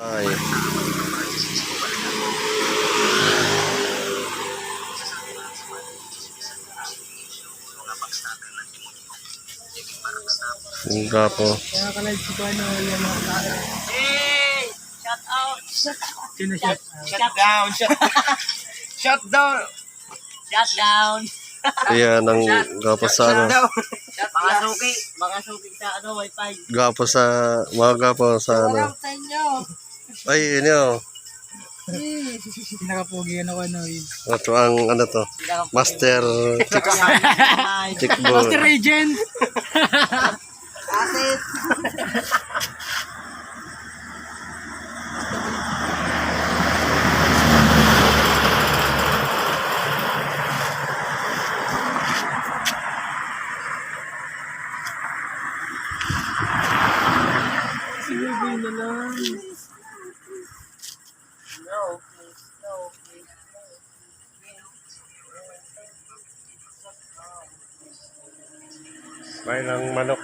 Ay. Ang gapo. Kaya ka-live si Kuano, yan ang kaya. Hey! Shout out! Sino siya? Shut down! Shut down! Shut down! Ayan ang gapo sa ano. Mga suki sa ano, wifi. Gapo sa mga gapo sa ano. Sa inyo! Ay, inyo. Pinakapugi ano ano yun. Ito ang ano to. Master Chickball. Master Agent! Asit! Silbi na lang. No, please. No, please. May ng manok.